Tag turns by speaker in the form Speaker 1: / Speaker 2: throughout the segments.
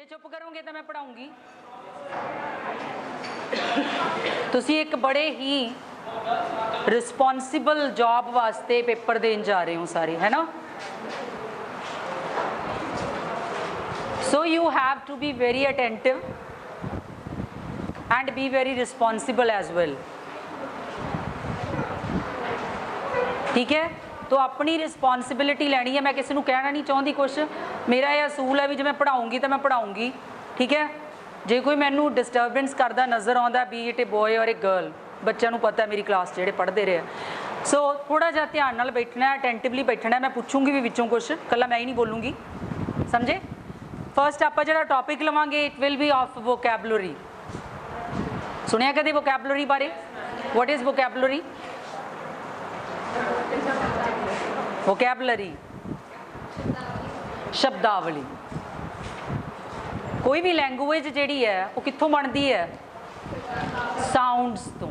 Speaker 1: जे चुप करोगे तो मैं पढ़ाऊँगी। तुसी एक बड़े ही रिस्पॉन्सिबल जॉब वास्ते पेपर देन जा रहे हो सारे, है ना। So you have to be very attentive and be very responsible as well, ठीक है। तो अपनी रिस्पॉन्सिबिलिटी लैनी है। मैं किसी को कहना नहीं चाहती कुछ, मेरा यह असूल है भी जो मैं पढ़ाऊँगी तो मैं पढ़ाऊँगी, ठीक है। जे कोई मैनू डिस्टर्बेंस करता नज़र आता, बी इट ए बॉय और ए गर्ल, बच्चों को पता है मेरी क्लास जोड़े पढ़ते रहे, सो थोड़ा जहा ध्यान नाल बैठना है, अटेंटिवली बैठना है। मैं पूछूंगी भी विचों कुछ, कला मैं ही नहीं बोलूँगी, समझे। फर्स्ट आप जो टॉपिक लवांगे it will be of vocabulary. सुनिया कदे वोकैबुलरी बारे? What is vocabulary? वोकैबुलरी शब्दावली। कोई भी लैंगुएज जिहड़ी है वो कित्थों बनती है? साउंड्स तो।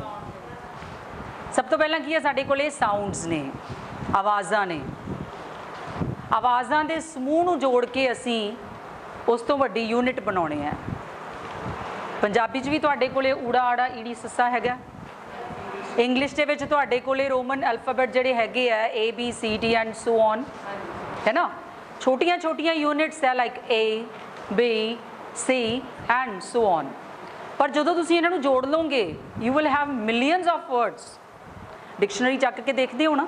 Speaker 1: सब तो पहला की है साडे कोले साउंड्स ने, आवाज़ां ने। आवाज़ां दे समूह नूं जोड़ के असी उस तो वड्डी यूनिट बनाउणे है। पंजाबी च भी तुहाडे कोले ऊड़ा आड़ा ईड़ी सस्सा हैगा। इंग्लिश दे विच तुहाडे कोले रोमन अल्फाबेट जिहड़े हैगे आ ABCD एंड सो ऑन, है ना। छोटियां छोटियां यूनिट्स है like A B C and so on. पर जो तुसीं इन्हां नूं जोड़ लोगे you will have millions of words. Dictionary चक के देखते हो ना,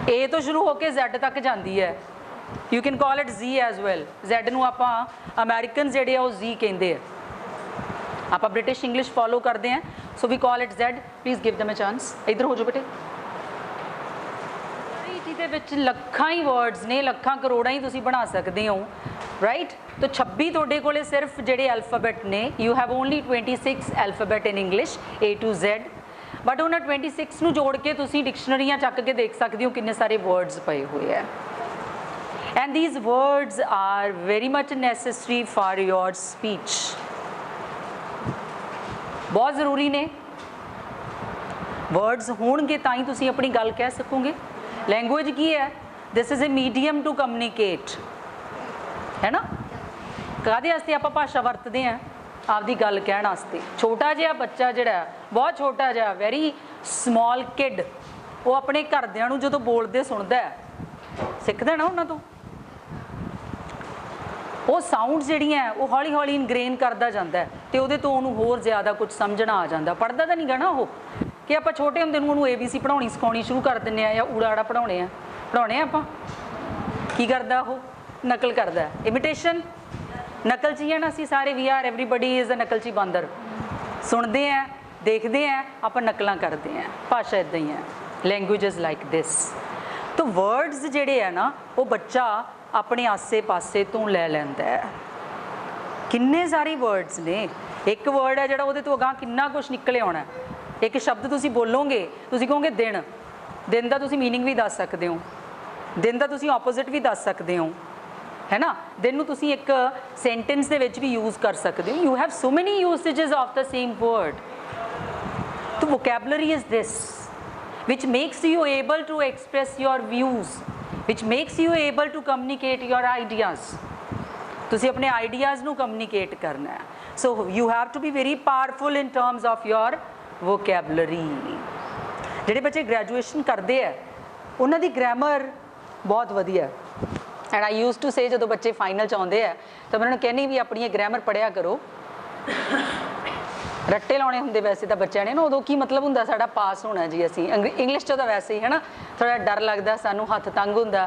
Speaker 1: A तो शुरू होकर Z तक जाती है। You can call it Z as well. Z नूं आपां अमेरिकन जिहड़े आ Z कहंदे आ, आप ब्रिटिश इंग्लिश फॉलो करते हैं, so we call it Z। Please give them a chance. इधर हो जाओ बेटे। ਜਿਹਦੇ ਵਿੱਚ ਲੱਖਾਂ ਹੀ वर्ड्स ने, ਲੱਖਾਂ ਕਰੋੜਾਂ ही तुसीं बना सकते हो, राइट। तो 26 ਤੁਹਾਡੇ ਕੋਲੇ सिर्फ ਜਿਹੜੇ अल्फाबेट ने, you have only 26 alphabet in English A to Z। But उन्हें 26 ਨੂੰ जोड़ के तुसीं डिक्शनरियां ਚੱਕ के देख सकते हो किन्ने सारे वर्ड्स पए हुए हैं। And these words are very much necessary for your speech. बहुत ज़रूरी ने वर्ड्स होणगे तां ही तुसीं अपनी गल कह सकोगे। लैंगुएज की है? This is a medium to communicate, है ना। काहदे वास्ते आपां भाषा वरतते हैं? आपदी गल कहण वास्ते। छोटा जिहा बच्चा जिहड़ा बहुत छोटा जिहा वेरी स्मॉल किड, वो अपने घरदिआं नूं जदों बोलदे सुणदा है, सिੱਖਦਾ ना उन्हां तों। वो साउंड्स जिहड़ियां वो हौली हौली इनग्रेन करता जाता है, तो उहदे तो उहनूं होर ज़्यादा कुछ समझना आ जाता। पढ़दा तां नहीं गा ना वो, कि आप छोटे होंदे नूं उहनूं ABC पढ़ाउणी सिखाउणी शुरू कर दिंदे आ, या ऊड़ा आड़ा पढ़ाउणे आपां। की करदा वो? नकल करदा, इमिटेशन। नकलची है ना असीं सारे, we are everybody is a नकलची बांदर। सुनते हैं, देखते हैं, आप नकलां करते हैं। भाषा इदां ही है, लैंगुएज इज़ लाइक दिस। तो वर्ड्स जिहड़े है ना वो बच्चा अपने आसे पासे तो लै लैंदा है। किन्ने सारे वर्ड्स ने। एक वर्ड है जिहड़ा उहदे तो अगां किन्ना कुछ निकले आउणा। एक शब्द तुसीं बोलोगे, तुसीं कहोगे दिन, दिन का तुसीं मीनिंग भी दस सकते हो, दिन का तुसीं ऑपोजिट भी दस सकते हो, है ना। दिन नूं तुसीं एक सेंटेंस दे विच भी यूज़ कर सकते हो। You have so many usages of the same word. तो vocabulary is this which makes you able to express your views, which makes you able to communicate your ideas। तुसी अपने ideas नू communicate करना है। So you have to be very powerful in terms of your vocabulary। जिहड़े बच्चे graduation करते हैं उन्हां दी ग्रामर बहुत वधिया। एंड आई यूज टू से जो बच्चे फाइनल च आउंदे है तो मैं उन्होंने कहनी भी अपनी ग्रामर पढ़िया करो। रट्टे लाने होंगे वैसे तो बच्चों ने ना, उदों की मतलब होंगे साडा पास होना जी। असी इंग्लिश तो वैसे ही है ना, थोड़ा डर लगता, सानू हथ तंग होंदा।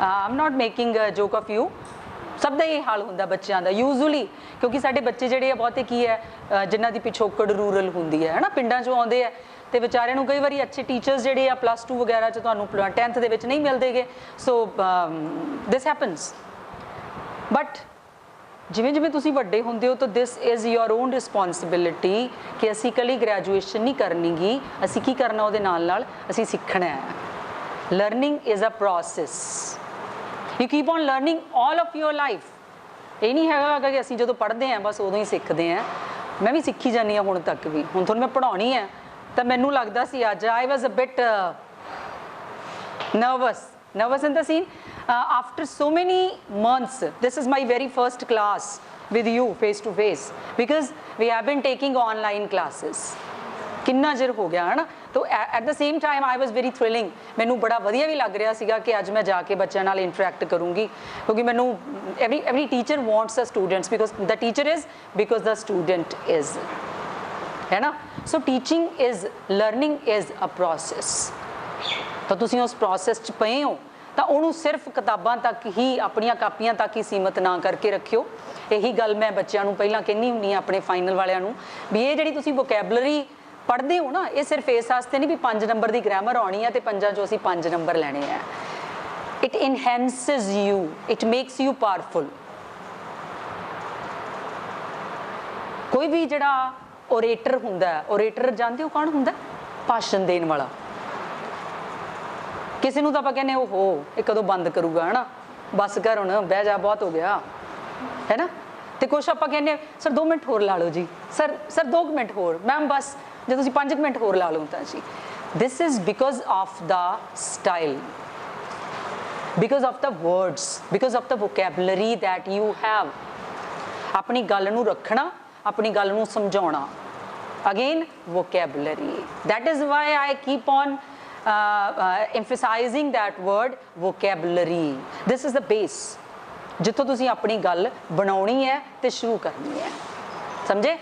Speaker 1: I am not making a joke of you, सब का यही हाल होंदा बच्चों का यूजली, क्योंकि साडे बच्चे जिहड़े आ बहुते की है जिन्हां दी पिछोकड़ रूरल होंदी है ना, पिंडां चों आउंदे है तो बेचारे नूं कई बारी अच्छे टीचर्स जिहड़े आ +2 वगैरह च तुहानूं 10th दे विच नहीं मिलदेगे। So this happens. बट जिमें जिमें तुसीं वड्डे होंदे हो तो this is your own responsibility कि असी कली ग्रैजुएशन नहीं करनी गी, असी की करना उहदे नाल नाल असी सीखना है। Learning is a process, you keep on learning all of your life. ये नहीं हैगा कि असी जो पढ़ते हैं बस उदों ही सीखते हैं। मैं भी सीखी जानी हाँ हुण तक भी। हुण तुहानूं मैं पढ़ाउणी है तो मैनूं लगदा सी अज I was a bit nervous in the scene after so many months, this is my very first class with you face to face, because we have been taking online classes. किन्ना चिर हो गया है ना. तो at the same time I was very thrilling. मैनू बड़ा वधिया भी लग रहा सीगा कि अज मैं जाके बच्चों नाल interact करूँगी, क्योंकि मैनू every teacher wants the students, because the teacher is because the student is, है ना. So teaching is, learning is a process. तो तुसीं उस process च पए हो ਤਾਂ ਉਹਨੂੰ ਸਿਰਫ ਕਿਤਾਬਾਂ ਤੱਕ ਹੀ, ਆਪਣੀਆਂ ਕਾਪੀਆਂ ਤੱਕ ਹੀ ਸੀਮਤ ਨਾ ਕਰਕੇ ਰੱਖਿਓ. ਇਹੀ ਗੱਲ ਮੈਂ ਬੱਚਿਆਂ ਨੂੰ ਪਹਿਲਾਂ ਕਹਿੰਦੀ ਹੁੰਦੀ ਹਾਂ ਆਪਣੇ ਫਾਈਨਲ ਵਾਲਿਆਂ ਨੂੰ, ਵੀ ਇਹ ਜਿਹੜੀ ਤੁਸੀਂ ਵੋਕੈਬਲਰੀ ਪੜ੍ਹਦੇ ਹੋ ਨਾ, ਇਹ ਸਿਰਫ ਇਸ ਵਾਸਤੇ ਨਹੀਂ ਵੀ 5 ਨੰਬਰ ਦੀ ਗ੍ਰਾਮਰ ਆਉਣੀ ਹੈ ਤੇ 5 ਚੋਂ ਅਸੀਂ 5 ਨੰਬਰ ਲੈਣੇ ਆ. It enhances you, it makes you powerful. ਕੋਈ ਵੀ ਜਿਹੜਾ ਓਰੇਟਰ ਹੁੰਦਾ, ਓਰੇਟਰ ਜਾਣਦੇ ਹੋ ਕੌਣ ਹੁੰਦਾ? ਭਾਸ਼ਣ ਦੇਣ ਵਾਲਾ. ਕਿਸੇ ਨੂੰ ਤਾਂ ਆਪਾਂ ਕਹਿੰਦੇ ਓਹੋ ਇਹ ਕਦੋਂ ਬੰਦ ਕਰੂਗਾ, ਹੈ ਨਾ, ਬਸ ਕਰ ਹੁਣ, ਬਹਿ ਜਾ, ਬਹੁਤ ਹੋ ਗਿਆ, ਹੈ ਨਾ. ਤੇ ਕੁਛ ਆਪਾਂ ਕਹਿੰਦੇ ਸਰ 2 ਮਿੰਟ ਹੋਰ ਲਾ ਲਓ ਜੀ, ਸਰ 2 ਮਿੰਟ ਹੋਰ, ਮੈਮ ਬਸ ਜੇ ਤੁਸੀਂ 5 ਮਿੰਟ ਹੋਰ ਲਾ ਲਓ ਤਾਂ ਜੀ. This is because of the style, because of the words, because of the vocabulary that you have. ਆਪਣੀ ਗੱਲ ਨੂੰ ਰੱਖਣਾ, ਆਪਣੀ ਗੱਲ ਨੂੰ ਸਮਝਾਉਣਾ. Again vocabulary. That is why I keep on emphasizing that word vocabulary. This is the base ਜਿੱਥੋਂ ਤੁਸੀਂ ਆਪਣੀ ਗੱਲ ਬਣਾਉਣੀ ਹੈ ਤੇ ਸ਼ੁਰੂ ਕਰਨੀ ਹੈ. ਸਮਝੇ?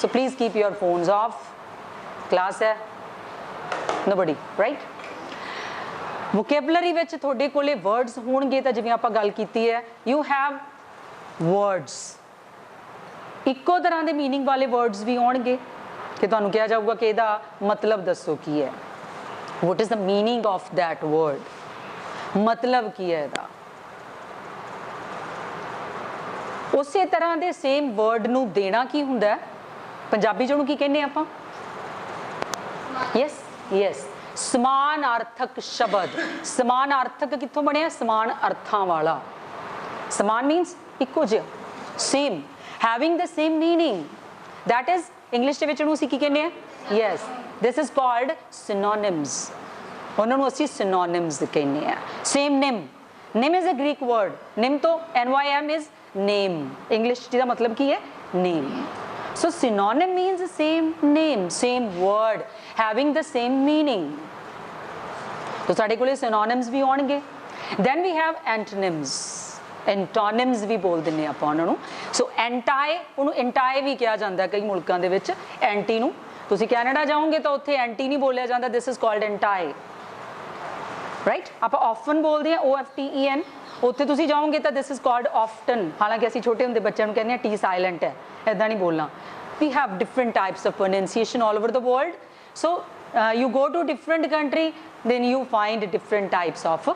Speaker 1: So please keep your phones off. Class ਹੈ, nobody, right? vocabulary ਵਿੱਚ ਤੁਹਾਡੇ ਕੋਲੇ words ਹੋਣਗੇ, ਤਾਂ ਜਿਵੇਂ ਆਪਾਂ ਗੱਲ ਕੀਤੀ ਹੈ, you have words. ਇੱਕੋ ਤਰ੍ਹਾਂ ਦੇ meaning ਵਾਲੇ words ਵੀ ਆਉਣਗੇ ਕਿ ਤੁਹਾਨੂੰ ਕਿਹਾ ਜਾਊਗਾ ਕਿ ਇਹਦਾ ਮਤਲਬ ਦੱਸੋ ਕੀ ਹੈ. What is the meaning of that word? मतलब ਕੀ ਹੈ ਇਹਦਾ? ਉਸੇ ਤਰ੍ਹਾਂ ਦੇ ਸੇਮ ਵਰਡ ਨੂੰ ਦੇਣਾ ਕੀ ਹੁੰਦਾ ਹੈ? ਪੰਜਾਬੀ ਚ ਉਹਨੂੰ ਕੀ ਕਹਿੰਦੇ ਆਪਾਂ? ਯੈਸ, ਸਮਾਨਾਰਥਕ ਸ਼ਬਦ. ਸਮਾਨਾਰਥਕ ਕਿੱਥੋਂ ਬਣਿਆ? ਸਮਾਨ ਅਰਥਾਂ ਵਾਲਾ. ਸਮਾਨ ਮੀਨਸ ਇੱਕੋ ਜਿਹਾ, same, having the same meaning. That is English ਦੇ ਵਿੱਚ ਉਹਨੂੰ ਅਸੀਂ ਕੀ ਕਹਿੰਦੇ ਆ? Yes, this is called synonyms. ਉਹਨਾਂ ਨੂੰ ਅਸੀਂ synonyms ਕਹਿੰਦੇ ਆ. Same name. Name is a Greek word. Name ਤੋਂ NYM is name. English ਜਿਹਦਾ ਮਤਲਬ ਕੀ ਹੈ? Name. So synonym means same name, same word, having the same meaning. तो ਸਾਡੇ ਕੋਲੇ synonyms ਵੀ ਆਉਣਗੇ. Then we have antonyms. Antonyms ਵੀ ਬੋਲ ਦਿੰਦੇ ਆਪਾਂ ਉਹਨਾਂ ਨੂੰ. So anti, ਉਹਨੂੰ anti ਵੀ ਕਿਹਾ ਜਾਂਦਾ ਕਈ ਮੁਲਕਾਂ ਦੇ ਵਿੱਚ. Anti ਨੂੰ ਤੁਸੀਂ ਕੈਨੇਡਾ ਜਾਓਗੇ ਤਾਂ ਉੱਥੇ ਐਂਟੀ ਨਹੀਂ ਬੋਲਿਆ ਜਾਂਦਾ, ਦਿਸ ਇਜ਼ ਕਾਲਡ ਐਂਟਾਈ, ਰਾਈਟ. ਆਪਾਂ ਆਫਨ ਬੋਲਦੇ ਹਾਂ, OFTEN. ਉੱਥੇ ਤੁਸੀਂ ਜਾਓਗੇ ਤਾਂ ਦਿਸ ਇਜ਼ ਕਾਲਡ ਆਫਟਨ. ਹਾਲਾਂਕਿ ਅਸੀਂ ਛੋਟੇ ਹੁੰਦੇ ਬੱਚਿਆਂ ਨੂੰ ਕਹਿੰਦੇ ਹਾਂ ਟੀ ਸਾਇਲੈਂਟ ਹੈ, ਇੱਦਾਂ ਨਹੀਂ ਬੋਲਣਾ. We have different types of pronunciation all over the world. So you go to different country, then you find different types of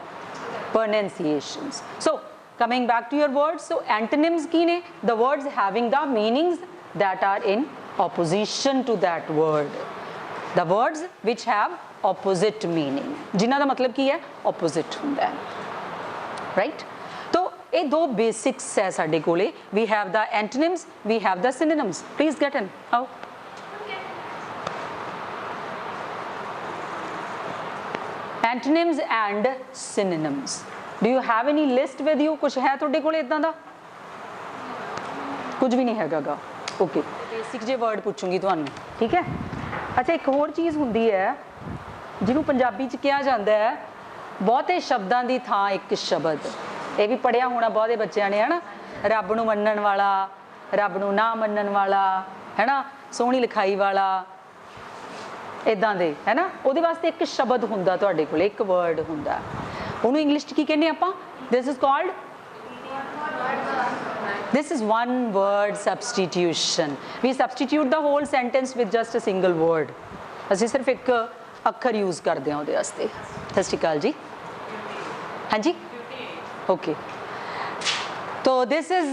Speaker 1: pronunciations. So coming back to your words, so antonyms ਕੀ ਨੇ? The words having the meanings that are in opposition to that word. The words which have opposite meaning, ਜਿਨ੍ਹਾਂ ਦਾ ਮਤਲਬ ਕੀ ਹੈ? opposite ਹੁੰਦਾ ਹੈ, right? तो ਇਹ ਦੋ basics ਹੈ ਸਾਡੇ ਕੋਲੇ. We have the antonyms, we have the synonyms. Please get in. How? Antonyms and synonyms. Do you have any list with you? ਕੁਛ ਹੈ ਤੁਹਾਡੇ ਕੋਲੇ ਇਦਾਂ ਦਾ? ਕੁਝ ਵੀ ਨਹੀਂ ਹੈਗਾ ਗਾ. ਓਕੇ, ਬੇਸਿਕ ਜੇ ਵਰਡ ਪੁੱਛੂੰਗੀ ਤੁਹਾਨੂੰ, ਠੀਕ ਹੈ? ਅੱਛਾ, ਇੱਕ ਹੋਰ ਚੀਜ਼ ਹੁੰਦੀ ਹੈ ਜਿਹਨੂੰ ਪੰਜਾਬੀ 'ਚ ਕਿਹਾ ਜਾਂਦਾ ਹੈ ਬਹੁਤੇ ਸ਼ਬਦਾਂ ਦੀ ਥਾਂ ਇੱਕ ਸ਼ਬਦ. ਇਹ ਵੀ ਪੜ੍ਹਿਆ ਹੋਣਾ ਬਹੁਤੇ ਬੱਚਿਆਂ ਨੇ, ਹੈ ਨਾ? ਰੱਬ ਨੂੰ ਮੰਨਣ ਵਾਲਾ, ਰੱਬ ਨੂੰ ਨਾ ਮੰਨਣ ਵਾਲਾ, ਹੈ ਨਾ? ਸੋਹਣੀ ਲਿਖਾਈ ਵਾਲਾ, ਇੱਦਾਂ ਦੇ, ਹੈ ਨਾ? ਉਹਦੇ ਵਾਸਤੇ ਇੱਕ ਸ਼ਬਦ ਹੁੰਦਾ ਤੁਹਾਡੇ ਕੋਲ, ਇੱਕ ਵਰਡ ਹੁੰਦਾ. ਉਹਨੂੰ ਇੰਗਲਿਸ਼ 'ਚ ਕੀ ਕਹਿੰਦੇ ਆਪਾਂ? This is called, this is one word substitution. We substitute the whole sentence with just a single word. ਅਸੀਂ ਸਿਰਫ ਇੱਕ ਅੱਖਰ ਯੂਜ਼ ਕਰਦੇ ਹਾਂ ਉਹਦੇ ਵਾਸਤੇ. ਸਤਿ ਸ਼੍ਰੀ ਅਕਾਲ ਜੀ. ਹਾਂਜੀ, ਓਕੇ. तो this is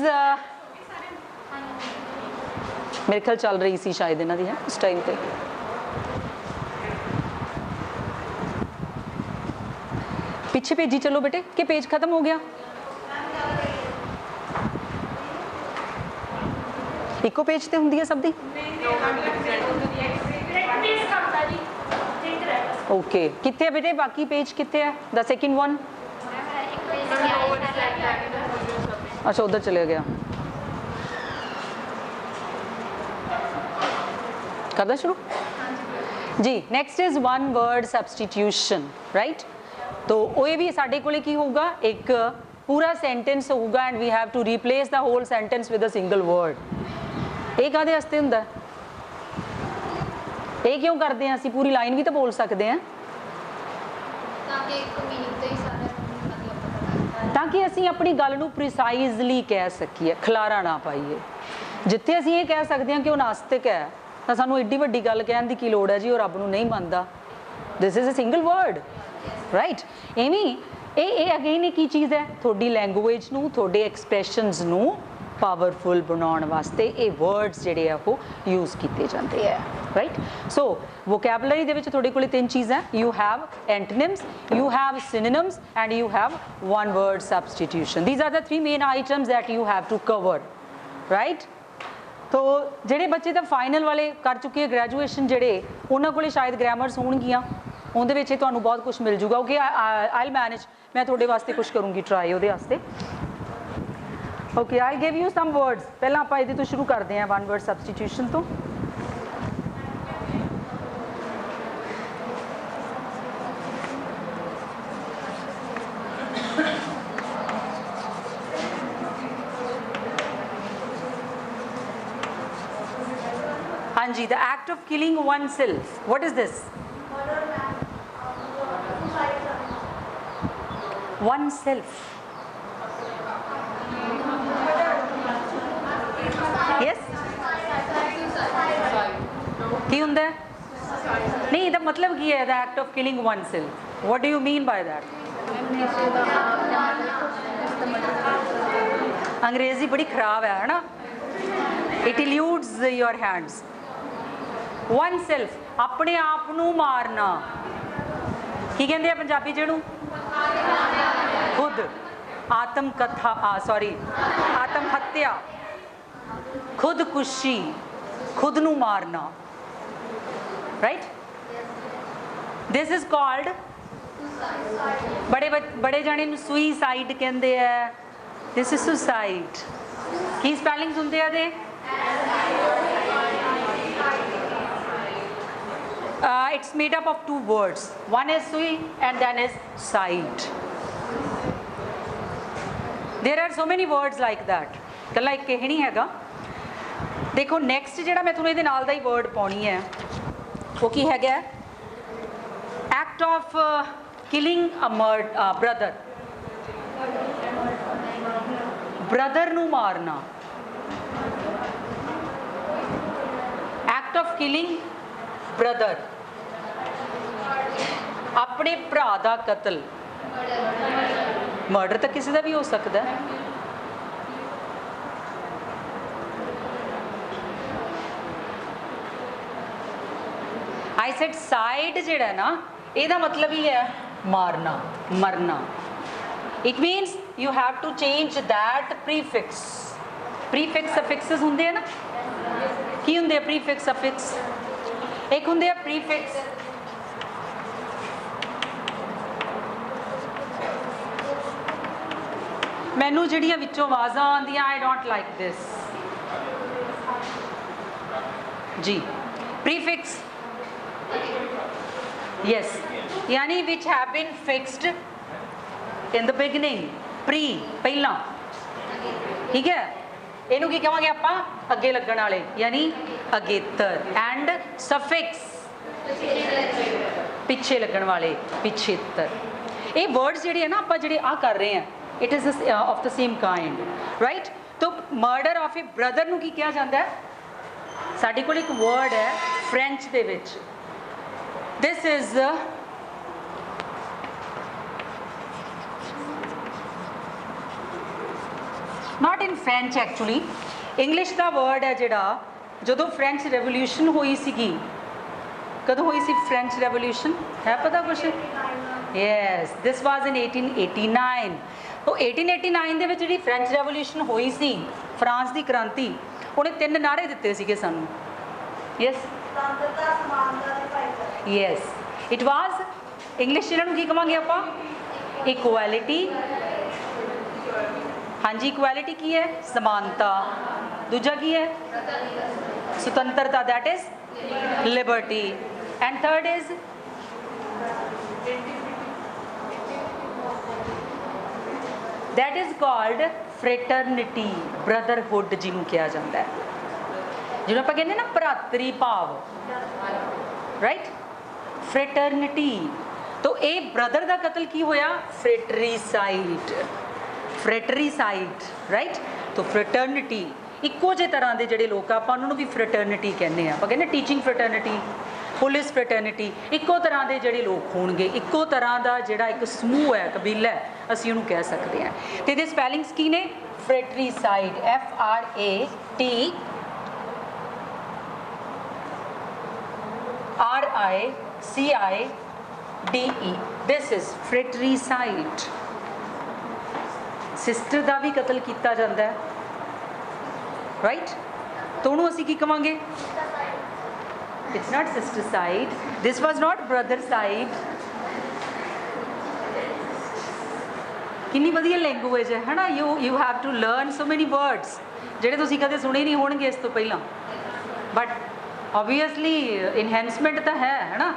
Speaker 1: ਮੇਰੇ ਖਿਆਲ ਚੱਲ ਰਹੀ ਸੀ ਸ਼ਾਇਦ ਇਹਨਾਂ ਦੀ, ਹੈ ਉਸ ਟਾਈਮ ਤੇ. ਪਿੱਛੇ ਭੇਜੀ ਚਲੋ ਬੇਟੇ, ਕਿ ਪੇਜ ਖਤਮ ਹੋ ਗਿਆ? ਇੱਕੋ ਪੇਜ ਤੇ ਹੁੰਦੀ ਹੈ ਸਭ ਦੀ? ਓਕੇ, ਕਿੱਥੇ ਹੈ ਬੇਟੇ ਬਾਕੀ ਪੇਜ? ਕਿੱਥੇ ਹੈ? The second one? अच्छा उधर चले गया, करदा शुरू जी। Next is one word substitution, right. तो वो भी साडे कोले की होगा, एक पूरा सेंटेंस होगा and we have to replace the whole sentence with a single word. ये काहदे वास्ते हुंदा, ये क्यों करते हैं असीं? पूरी लाइन भी तो बोल सकते हैं ताकि असीं अपनी गल नूं प्रिसाइजली कह सकीए, खलारा ना पाईए। जिथे असीं ये कह सकते हैं कि वह नास्तिक है तो सानू एड्डी वड्डी गल कहण दी की लोड़ है जी, और रब नूं नहीं मनदा। This is a single word, right. इवें ये अगेन एक ही चीज़ है, थोड़ी लैंगुएज नूं, थोड़े एक्सप्रैशनस नूं पावरफुल बनाने वास्ते ये वर्ड्स जिहड़े आ वो यूज़ किए जाते हैं, राइट। सो वोकैबुलरी दे विच तुहाडे कोल तीन चीज़ां, you have antonyms, you have synonyms and you have one word substitution. These are the three main items that you have to cover, right. तो ਜਿਹੜੇ ਬੱਚੇ ਤਾਂ ਫਾਈਨਲ ਵਾਲੇ ਕਰ ਚੁੱਕੇ ਗ੍ਰੈਜੂਏਸ਼ਨ, ਜਿਹੜੇ ਉਹਨਾਂ ਕੋਲੇ ਸ਼ਾਇਦ ਗ੍ਰਾਮਰਸ ਹੋਣਗੀਆਂ, ਉਹਦੇ ਵਿੱਚ ਤੁਹਾਨੂੰ ਬਹੁਤ ਕੁਝ ਮਿਲ ਜੂਗਾ। ਓਕੇ, ਆਈਲ ਮੈਨੇਜ, ਮੈਂ ਤੁਹਾਡੇ ਵਾਸਤੇ ਕੁਝ ਕਰੂੰਗੀ ਟਰਾਈ ਉਹਦੇ ਵਾਸਤੇ। Okay, I give you sum words. ਪਹਿਲਾਂ ਆਪਾਂ ਇਹਦੇ ਤੋਂ ਸ਼ੁਰੂ ਕਰਦੇ ਹਾਂ, ਵਨ ਵਰਡ ਸਬਸਟੀਟਿਊਸ਼ਨ ਤੋਂ। हाँ जी, the act of killing oneself. What is this? Oneself. Yes? की हुंदा है? नहीं, इसका मतलब की है the act of killing oneself? What do you mean by that? अंग्रेजी बड़ी खराब है ना? It eludes your hands. One self, अपने आप नूं मारना, की कहते हैं पंजाबी जिहनूं? खुद, आत्म कथा, सॉरी आत्म हत्या, खुदकुशी, खुद नूं मारना, राइट। दिस इज कॉल्ड, बड़े जाने नूं सुईसाइड कहते हैं। This is suicide. की स्पैलिंग्स हुंदे आ दे? It's made up of two words. One is sui and then is side. There are so many words like that. कल्ला एक ही नहीं हैगा। देखो नेक्स्ट जिहड़ा मैं तुहानूं इहदे नाल दा ही वर्ड पाउणी है, वो की हैगा? Act of killing a brother. Brother नूं मारना। Act of killing brother, अपने भरा दा कतल। मर्डर तो किसी का भी हो सकता है। आई सेड साइड जिहड़ा है ना, ਇਹਦਾ मतलब ही है मारना, मरना। It means you have to change that prefix. Prefix suffixes होंगे है ना, की होंगे प्रीफिक्स सफिक्स? एक होंगे प्रीफिक्स, मैनू जिहड़ियां विचों आवाज़ां आंदियां, आई डोंट लाइक दिस जी। प्रीफिक्स, यस, यानी which have been fixed in the beginning, pre पहला, ठीक है। इनू की कहांगे आपां? अगे लगण वाले, यानी अगेतर। एंड सफिक्स, पिछे लगण वाले, पिछेतर। ये वर्ड्स जिहड़े है ना आपां जिहड़े आ कर रहे हैं, it is of the same kind, right. तो मर्डर ऑफ ए ब्रदर नूं की कहा जाता है? साडे कोल एक वर्ड है French they which, this is not in French actually, English का वर्ड है जिहड़ा, जदों फ्रेंच रेवोल्यूशन हुई सीगी, कदों हुई सी फ्रेंच रेवोल्यूशन, है पता कुछ? Yes, this was in 1889। तो 1889 दे विच जिहड़ी फ्रेंच रेवोल्यूशन हुई सी, फ्रांस की क्रांति, उन्हें 3 नारे दिते सीगे सानू। Yes yes, it was English जिन्हां नूं की कहांगे आपां? इक्वैलिटी, हाँ जी, इक्वैलिटी की है समानता, दूजा की है स्वतंत्रता, that is liberty, and third is that is called fraternity, brotherhood जिन्हों कहा जाता है, जिन्होंने आप कहते ना भरातरी भाव, राइट, फ्रेटर्निटी। तो ये ब्रदर का कतल की होया, फ्रेटरीसाइड, फ्रेटरीसाइड, राइट। तो फ्रेटर्निटी इक्को जे तरह के जोड़े लोग आप उन्होंने भी फ्रेटर्निटी कहने, आप कहने टीचिंग फ्रेटर्निटी, पुलिस फ्रेटर्निटी, इक्को तरह के जोड़े लोग होणगे, इक्को तरह का जोड़ा एक समूह है, कबीला है, असीं उहनूं कह सकते हैं। तो इहदे स्पैलिंग्स की ने, फ्रेटरीसाइड, FRATRICIDE, दिस इज फ्रेटरीसाइड। सिस्टर का भी कतल किया जाता है, राइट। तो उन्होंने असीं की कहांगे, it's not sister side, this was not brother side. कितनी वधिया लैंगुएज है ना, you have to learn so many words जिहड़े तुसीं कदे सुने नहीं होणगे इस तो पहला, बट ऑबवियसली इनहेंसमेंट तो है ना,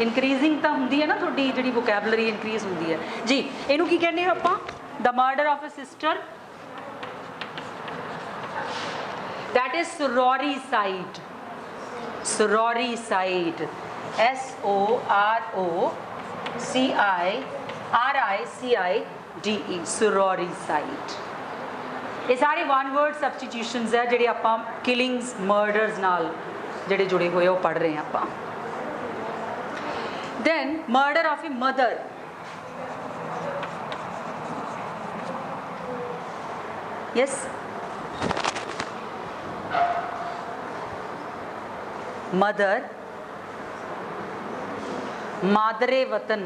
Speaker 1: इनक्रीजिंग तो होंदी है ना, थोड़ी जिहड़ी वोकैबलरी इनक्रीज होंदी है जी। इनू की कहने आपां, the murder of A sister, that is sororicide, sororicide, SOROCIRICIDE, sororicide। ये सारे वन वर्ड सबस्टिट्यूशनस है जिहड़े आपां किलिंग्स, मर्डर्स नाल जिहड़े जुड़े हुए वो पढ़ रहे हैं आपां। Then murder of a mother, yes, mother, मादरे वतन,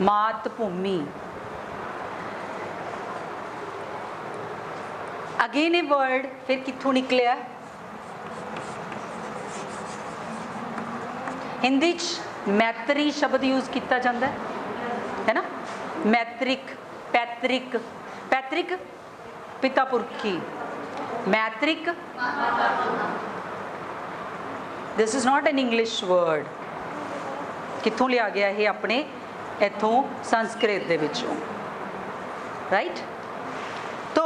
Speaker 1: मातभूमि। अगेन ए वर्ड फिर कित्थों निकलिया, हिंदी मैत्री शब्द यूज किया जाता है ना, मैत्रिक, पैतृक, पैतृक पिता पुरखी, मैत्रिक this is not an English word, कित्थों लिया गया है, अपने इथों संस्कृत दे विचों, राइट। तो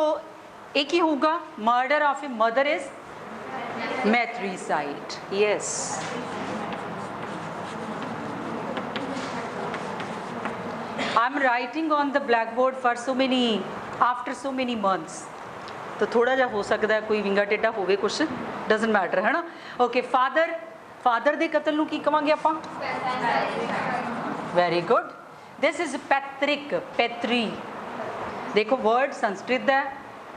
Speaker 1: एक ही होगा, murder of a mother is matricide, yes. I am writing on the blackboard for so many, after so many months, तो थोड़ा जा हो सकता है कोई विंगा टेढ़ा होवे, कुछ डजंट मैटर, है ना। ओके, फादर, फादर के कतल नूं की कहांगे आपां, वेरी गुड, दिस इज पैतृक, पैतरी। देखो वर्ड संस्कृत है,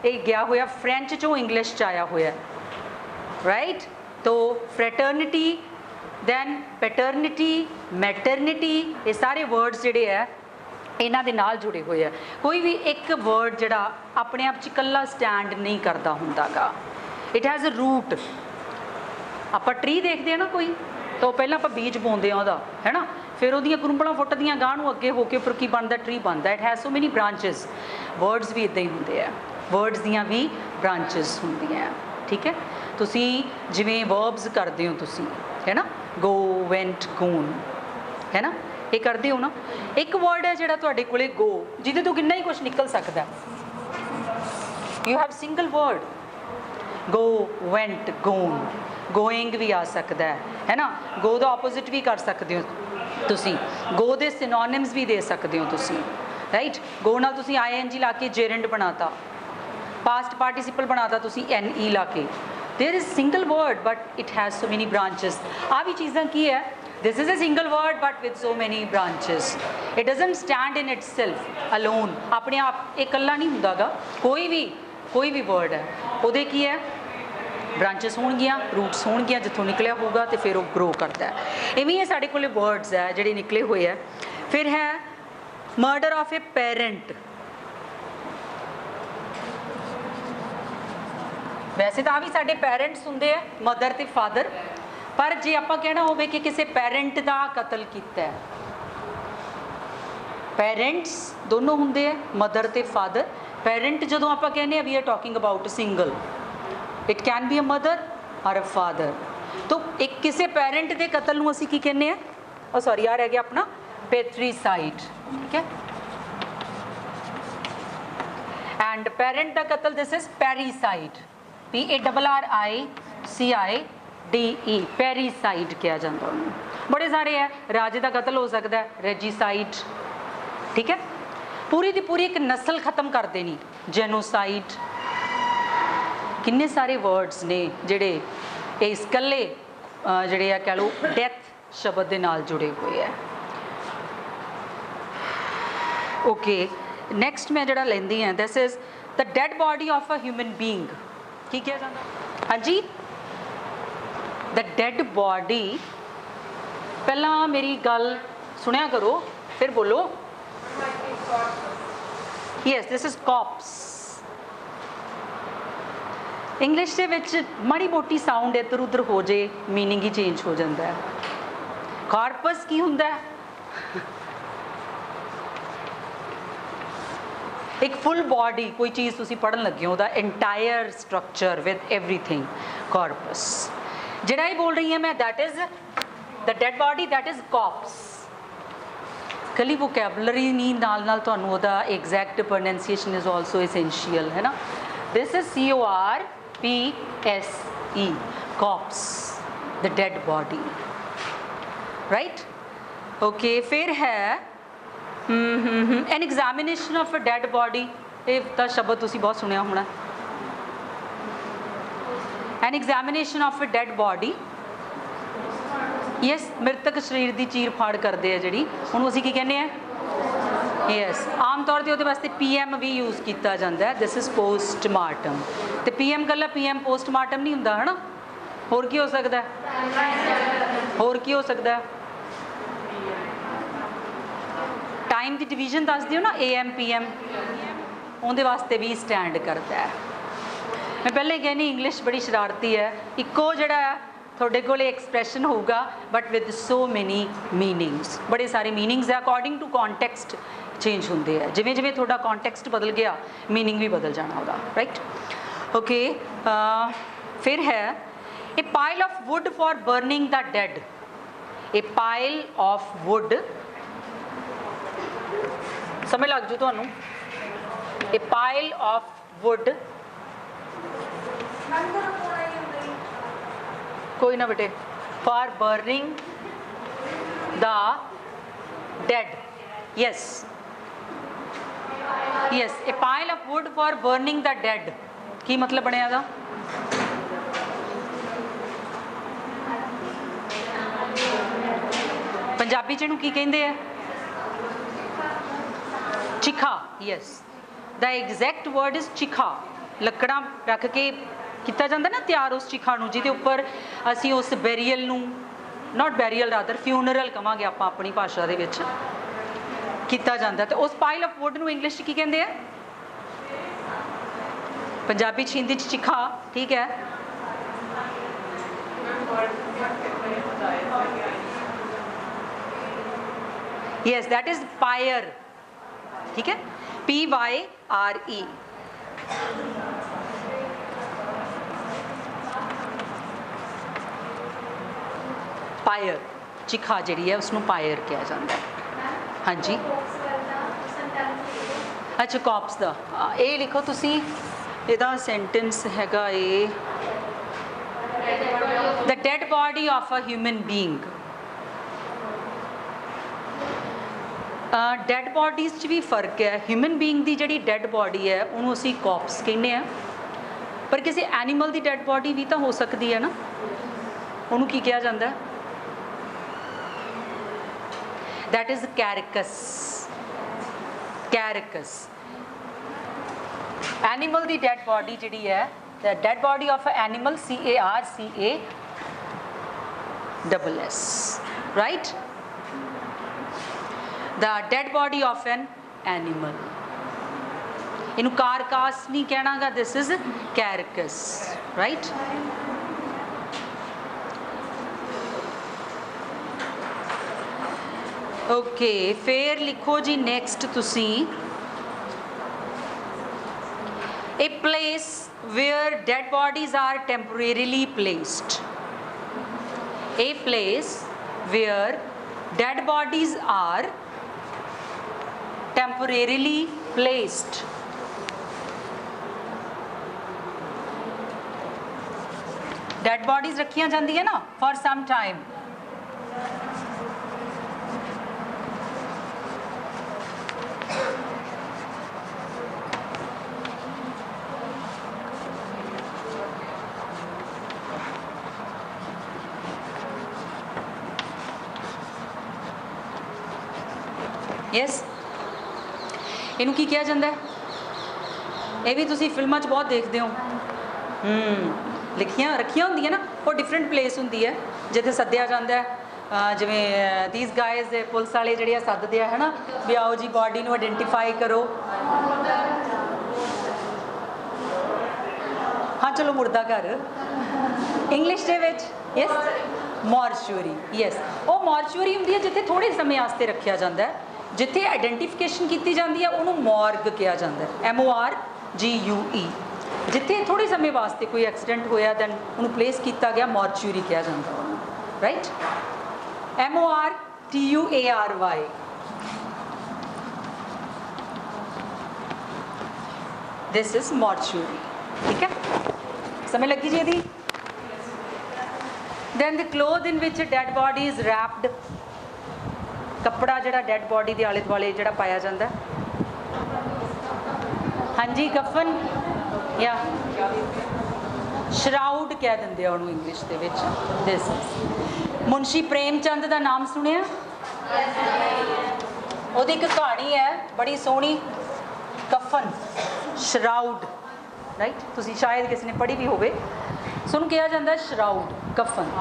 Speaker 1: ये गया होया फ्रेंच चों इंग्लिश च आया होया, राइट। तो फ्रेटर्निटी, दैन पैटर्निटी, मैटरनिटी, ये सारे वर्ड्स जिहड़े है इन्हां दे नाल जुड़े हुए हैं। कोई भी एक वर्ड जिहड़ा अपने आप च इकल्ला स्टैंड नहीं करता हुंदा गा, इट हैज़ अ रूट। आप ट्री देखते हैं ना कोई, तो पहला आप बीज बोंदे हैं उहदा, है ना, फिर उहदियां कुरुंबलां फुटदियां गांह नूं अगे होके फिर की बनदा, ट्री बनदा। It has so many branches, words भी इदां ही हुंदे आ, वर्ड्स दियां भी ब्रांचेस हुंदियां, ठीक है। तुसीं जिवें वर्ब्स करदे हो तुसीं, है ना, गो, वेंट, गोन, है ना, ये करते हो ना। एक वर्ड है जिहड़ा तुहाडे कोले गो, जिहदे तो कितना ही कुछ निकल सकता है, you have single word, go, went, gone, going भी आ सकता है ना, गो का ऑपोजिट भी कर सकते हो तुसीं, गो दे सिनोनिम्स भी दे सकते हो तुसीं, राइट। गो नाल तुसीं ING ला के जेरेंड बनाता, पास्ट पार्टिसिपल बनाता तुसीं NE ला के, there is single word but it has so many branches. आ भी चीज़ां की है, this is a single word but with so many branches, it doesn't stand in itself alone, अपने आप एक कल्ला नहीं हुंदा गा। कोई भी वर्ड है उहदे की है, ब्रांचेस होणगियां, रूट्स होणगियां, जिथों निकलिया होगा तो फिर वो ग्रो करता है। इवें ही साढ़े कोले वर्ड्स है जिहड़े निकले हुए है। फिर है मर्डर ऑफ ए पेरेंट, वैसे तो आ भी साढ़े पेरेंट्स हुंदे है, मदर ते फादर, पर जे आपां कहना होवे कि किसी पेरेंट का कतल कीता है, पेरेंट्स दोनों हुंदे है, मदर ते फादर, पेरेंट जदों आपां कहने we are talking about single, it can be a mother और अ फादर। तो एक किसी पेरेंट के कतल नूं असीं की कहने आ, ओ सॉरी आ रह गया अपना पेट्रीसाइड, ठीक है। एंड पेरेंट का कतल दिस इज पैरीसाइड, PARRICIDE, पैरीसाइड कहा जाता है। बड़े सारे है, राजे का कतल हो सकता है रेजीसाइड, ठीक है। पूरी दी पूरी एक नस्ल खत्म कर देनी, जेनोसाइड। किन्ने सारे वर्ड्स ने जिहड़े इस कल्ले जिहड़े आ कह लो डेथ शब्द के नाल जुड़े हुए है। ओके नैक्सट मैं जिहड़ा लैंदी हाँ this is the dead body of a human being. की कहा जाता? हाँ जी, द डेड बॉडी। पहला मेरी गल सुनिया करो फिर बोलो। Yes this is corpse. English के विच माड़ी मोटी साउंड इधर उधर हो जाए मीनिंग ही चेंज हो जाता है। कॉर्पस की हुंदा है? एक फुल बॉडी, कोई चीज़ तुसी पढ़न लगे हो, the entire structure with everything, corpus. जिहड़ा ही बोल रही है मैं that is the dead body, that is corpse. कली वोकैबलरी नहीं नाल नाल तुहानूं ओहदा exact pronunciation is also essential है ना। This is CORPSE, corpse, the dead body, right. Okay फिर है an examination of a dead body. ये तो शब्द तुसी बहुत सुनिया होना। An examination of a dead body, yes मृतक शरीर की चीर फाड़ करते हैं जी, उन्होंने असीं की कहने हैं? यस आम तौर पर वो वास्ते PM भी यूज़ किया जाता है, दिस इज़ पोस्टमार्टम। तो PM कल्ला PM पोस्टमार्टम नहीं होंदा है ना, होर की हो सकता है? होर की हो सकता है? टाइम की डिवीजन दस दिओ ना, AM PM, उनके वास्ते भी स्टैंड करता है। मैं पहले कहनी इंग्लिश बड़ी शरारती है, इको जड़ा थोड़े को एक्सप्रैशन होगा but with so many meanings, बड़े सारे मीनिंग्स है, अकॉर्डिंग टू कॉन्टैक्सट चेंज होंगे है। जिमें जिमें थोड़ा कॉन्टैक्सट बदल गया मीनिंग भी बदल जाना होगा, राइट। ओके फिर है ए pile of would for burning the dead. A pile of would, समय लग जू तुहानू। ए पाइल ऑफ वुड, कोई ना बेटे, for burning the dead. Yes yes A pile of would for burning the dead की मतलब बनिया दा? पंजाबी च इहनूं की कहंदे आ? चिखा। Yes the exact word is चिखा। लकड़ा रख के किया जाता ना तैयार उस चिखा नूं, जिहदे उपर असीं उस बैरीअल नूं, नॉट बैरीअल रादर फ्यूनरल कहांगे आपां अपनी भाषा दे विच, किया जाता। तो उस पाइल ऑफ वुड नूं इंग्लिश की कहंदे आ? पंजाबी च, हिंदी च चिखा, ठीक है। यस दैट इज पायर, ठीक है, PYRE। पायर, चिखा जी है उसनों पायर कहा जाता है। हाँ जी अच्छा कॉप्स का ये लिखो तुसी, ਇਹਦਾ सेंटेंस हैगा ये the dead body of a human being. Dead bodies च भी फर्क है। ह्यूमन बीइंग की जी डेड बॉडी है उन्होंने असी कॉप्स कहने हैं, पर किसी एनीमल की डेड बॉडी भी तो हो सकती है ना, उन्होंने की कहा जाता है? That is carcass. Carcass animal की डेड बॉडी जी है, the dead body of animal CARCASS, right. The dead body of an animal, इनू कारकास नहीं कहना गा, this is carcass, right. Okay फिर लिखो जी नेक्स्ट तुसी A place where dead bodies are temporarily placed. A place where dead bodies are temporarily placed. Dead bodies रखियां जाती है ना for some time. यस ਇਹਨੂੰ ਕੀ ਕਿਹਾ ਜਾਂਦਾ ਹੈ ਇਹ ਵੀ ਤੁਸੀਂ ਫਿਲਮਾਂ 'ਚ ਬਹੁਤ ਦੇਖਦੇ ਹੋ ਲਿਖੀਆਂ ਰੱਖੀਆਂ ਹੁੰਦੀਆਂ ਨਾ ਉਹ ਡਿਫਰੈਂਟ ਪਲੇਸ ਹੁੰਦੀ ਹੈ ਜਿੱਥੇ ਸੱਦਿਆ ਜਾਂਦਾ ਹੈ ਜਿਵੇਂ ਥੀਸ ਗਾਇਜ਼ ਦੇ ਪੁਲਿਸ ਵਾਲੇ ਜਿਹੜੇ ਆ ਸੱਦਦੇ ਆ ਹੈ ਨਾ ਵੀ ਆਓ ਜੀ ਬਾਡੀ ਨੂੰ ਆਇਡੈਂਟੀਫਾਈ ਕਰੋ ਹਾਂ ਚਲੋ ਮੁਰਦਾ ਘਰ ਇੰਗਲਿਸ਼ ਦੇ ਵਿੱਚ ਯਸ ਮੋਰਚੂਰੀ ਯਸ ਉਹ ਮੋਰਚੂਰੀ ਹੁੰਦੀ ਹੈ ਜਿੱਥੇ ਥੋੜ੍ਹੇ ਸਮੇਂ ਵਾਸਤੇ ਰੱਖਿਆ ਜਾਂਦਾ ਹੈ ਜਿੱਥੇ ਆਇਡੈਂਟੀਫਿਕੇਸ਼ਨ ਕੀਤੀ ਜਾਂਦੀ ਹੈ ਉਹਨੂੰ ਮੋਰਗ ਕਿਹਾ ਜਾਂਦਾ ਹੈ MORGUE ਜਿੱਥੇ ਥੋੜ੍ਹੇ ਸਮੇਂ ਵਾਸਤੇ ਕੋਈ ਐਕਸੀਡੈਂਟ ਹੋਇਆ ਦੈਨ ਉਹਨੂੰ ਪਲੇਸ ਕੀਤਾ ਗਿਆ ਮੋਰਚੂਰੀ ਕਿਹਾ ਜਾਂਦਾ ਉਹਨੂੰ right MORTUARY this is mortuary ਠੀਕ ਹੈ ਸਮਝ ਲੱਗੀ ਜੀ ਇਹਦੀ then the cloth in which dead body is wrapped ਕੱਪੜਾ ਜਿਹੜਾ ਡੈਡ ਬੋਡੀ ਦੇ ਆਲੇ ਦੁਆਲੇ ਜਿਹੜਾ ਪਾਇਆ ਜਾਂਦਾ ਹਾਂਜੀ ਕਫਨ ਜਾਂ ਸ਼ਰਾਊਡ ਕਹਿ ਦਿੰਦੇ ਆ ਉਹਨੂੰ ਇੰਗਲਿਸ਼ ਦੇ ਵਿੱਚ ਦਿਸ ਮੁਨਸ਼ੀ ਪ੍ਰੇਮ ਚੰਦ ਦਾ ਨਾਮ ਸੁਣਿਆ ਉਹਦੀ ਇੱਕ ਕਹਾਣੀ ਹੈ ਬੜੀ ਸੋਹਣੀ ਕਫਨ ਸ਼ਰਾਊਡ ਰਾਈਟ ਤੁਸੀਂ ਸ਼ਾਇਦ ਕਿਸੇ ਨੇ ਪੜ੍ਹੀ ਵੀ ਹੋਵੇ ਸੁਣ ਕਿਹਾ ਜਾਂਦਾ ਸ਼ਰਾਊਡ ਕਫਨ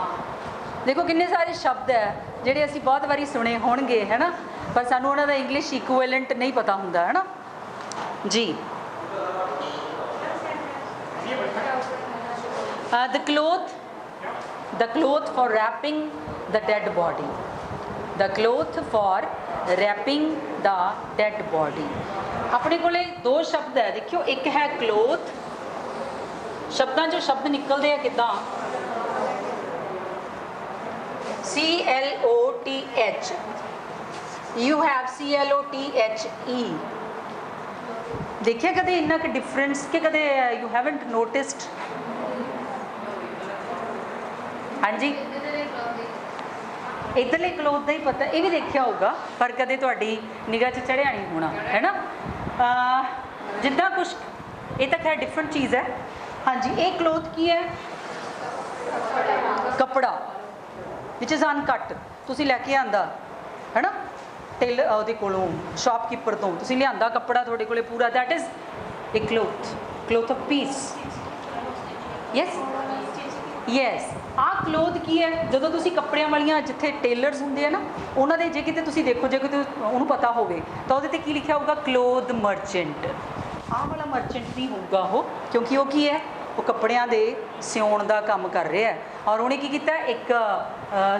Speaker 1: ਦੇਖੋ ਕਿੰਨੇ ਸਾਰੇ ਸ਼ਬਦ ਹੈ ਜਿਹੜੇ ਅਸੀਂ ਬਹੁਤ ਵਾਰੀ ਸੁਣੇ ਹੋਣਗੇ ਹੈ ਨਾ ਪਰ ਸਾਨੂੰ ਉਹਨਾਂ ਦਾ ਇੰਗਲਿਸ਼ ਇਕੁਇਵਲੈਂਟ ਨਹੀਂ ਪਤਾ ਹੁੰਦਾ ਹੈ ਨਾ ਜੀ the cloth for wrapping the dead body the cloth for wrapping the dead body ਆਪਣੇ ਕੋਲੇ ਦੋ ਸ਼ਬਦ ਹੈ ਦੇਖਿਓ ਇੱਕ ਹੈ cloth ਸ਼ਬਦਾਂ 'ਚੋਂ ਸ਼ਬਦ ਨਿਕਲਦੇ ਆ ਕਿੱਦਾਂ CLOTH you have CLOTHE ਦੇਖਿਆ ਕਦੇ ਇੰਨਾ ਕੁ ਡਿਫਰੈਂਸ ਕਿ ਕਦੇ ਯੂ ਹੈਵਨਟ ਨੋਟਿਸਡ ਹਾਂਜੀ ਇੱਧਰਲੇ ਕਲੋਥ ਦਾ ਹੀ ਪਤਾ ਇਹ ਵੀ ਦੇਖਿਆ ਹੋਊਗਾ ਪਰ ਕਦੇ ਤੁਹਾਡੀ ਨਿਗਾਹ 'ਚ ਚੜਿਆ ਨਹੀਂ ਹੋਣਾ ਹੈ ਨਾ ਜਿੱਦਾਂ ਕੁਛ ਇਹ ਤਾਂ ਖੈਰ ਡਿਫਰੈਂਟ ਚੀਜ਼ ਹੈ ਹਾਂਜੀ ਇਹ ਕਲੋਥ ਕੀ ਹੈ ਕੱਪੜਾ ਵਿਚ ਇਜ਼ ਅਨਕਟ ਤੁਸੀਂ ਲੈ ਕੇ ਆਂਦਾ ਹੈ ਨਾ ਟੇਲਰ ਉਹਦੇ ਕੋਲੋਂ ਸ਼ਾਪਕੀਪਰ ਤੋਂ ਤੁਸੀਂ ਲਿਆਂਦਾ ਕੱਪੜਾ ਤੁਹਾਡੇ ਕੋਲੇ ਪੂਰਾ that is a cloth of piece yes ਆਹ ਕਲੋਥ ਕੀ ਹੈ ਜਦੋਂ ਤੁਸੀਂ ਕੱਪੜਿਆਂ ਵਾਲੀਆਂ ਜਿੱਥੇ ਟੇਲਰਸ ਹੁੰਦੇ ਆ ਨਾ ਉਹਨਾਂ ਦੇ ਜੇ ਕਿਤੇ ਤੁਸੀਂ ਦੇਖੋ ਜੇ ਕਿਤੇ ਉਹਨੂੰ ਪਤਾ ਹੋਵੇ ਤਾਂ ਉਹਦੇ 'ਤੇ ਕੀ ਲਿਖਿਆ ਹੋਊਗਾ ਕਲੋਥ ਮਰਚੈਂਟ ਆਹ ਵਾਲਾ ਮਰਚੈਂਟ ਨਹੀਂ ਹੋਊਗਾ ਉਹ ਕਿਉਂਕਿ ਉਹ ਕੀ ਹੈ ਉਹ ਕੱਪੜਿਆਂ ਦੇ ਸਿਉਣ ਦਾ ਕੰਮ ਕਰ ਰਿਹਾ ਹੈ ਔਰ ਉਹਨੇ ਕੀ ਕੀਤਾ ਇੱਕ